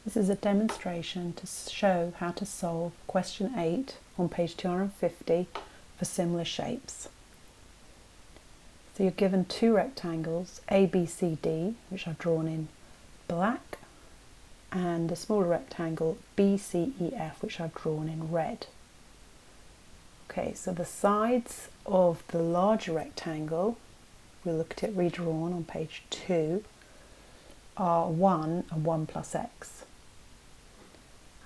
This is a demonstration to show how to solve question 8 on page 250 for similar shapes. So you're given two rectangles, A, B, C, D, which I've drawn in black, and a smaller rectangle, B, C, E, F, which I've drawn in red. Okay, so the sides of the larger rectangle, we'll look at it redrawn on page 2, are 1 and 1 plus x.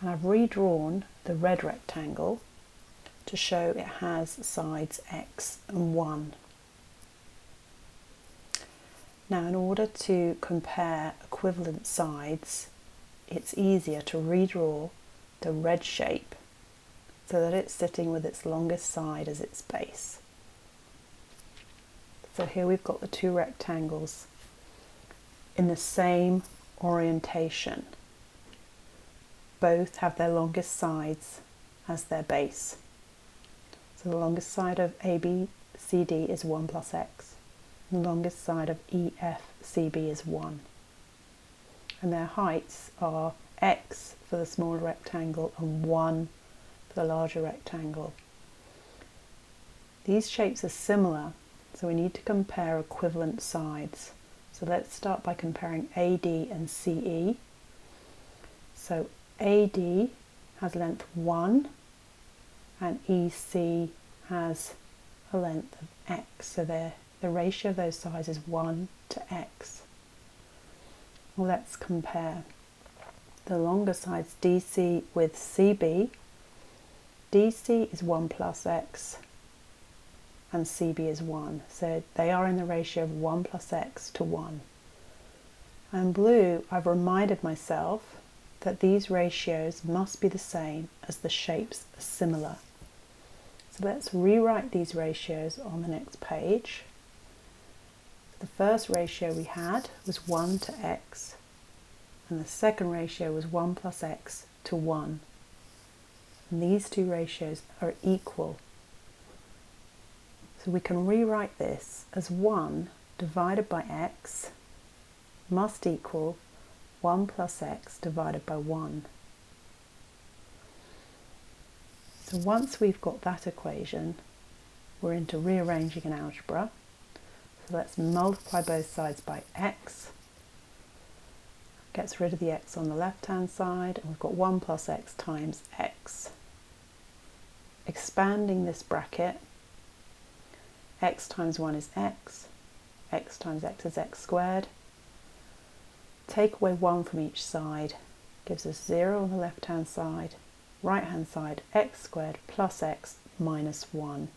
And I've redrawn the red rectangle to show it has sides x and 1. Now, in order to compare equivalent sides, it's easier to redraw the red shape so that it's sitting with its longest side as its base. So here we've got the two rectangles in the same orientation. Both have their longest sides as their base. So the longest side of ABCD is 1 plus x. The longest side of EFCB is 1. And their heights are x for the smaller rectangle and 1 for the larger rectangle. These shapes are similar, so we need to compare equivalent sides. So let's start by comparing AD and CE. So AD has length 1 and EC has a length of x, so the ratio of those sides is 1 to x. Well, let's compare the longer sides DC with CB. DC is 1 plus x and CB is 1, so they are in the ratio of 1 plus x to 1. And blue, I've reminded myself that these ratios must be the same as the shapes are similar. So let's rewrite these ratios on the next page. The first ratio we had was 1 to x, and the second ratio was 1 plus x to 1. And these two ratios are equal. So we can rewrite this as 1 divided by x must equal 1 plus x divided by 1. So once we've got that equation, we're into rearranging an algebra. So let's multiply both sides by x. Gets rid of the x on the left hand side, and we've got 1 plus x times x. Expanding this bracket, x times 1 is x times x is x squared. Take away 1 from each side, gives us 0 on the left hand side, right hand side x squared plus x minus 1.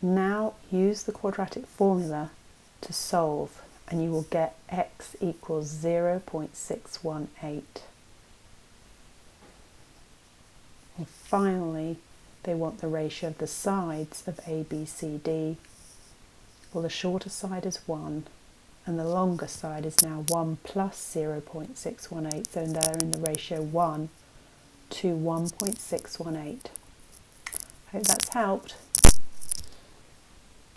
Now use the quadratic formula to solve, and you will get x equals 0.618. And finally, they want the ratio of the sides of ABCD. Well, the shorter side is 1, and the longer side is now 1 plus 0.618, so they're in the ratio 1 to 1.618. I hope that's helped.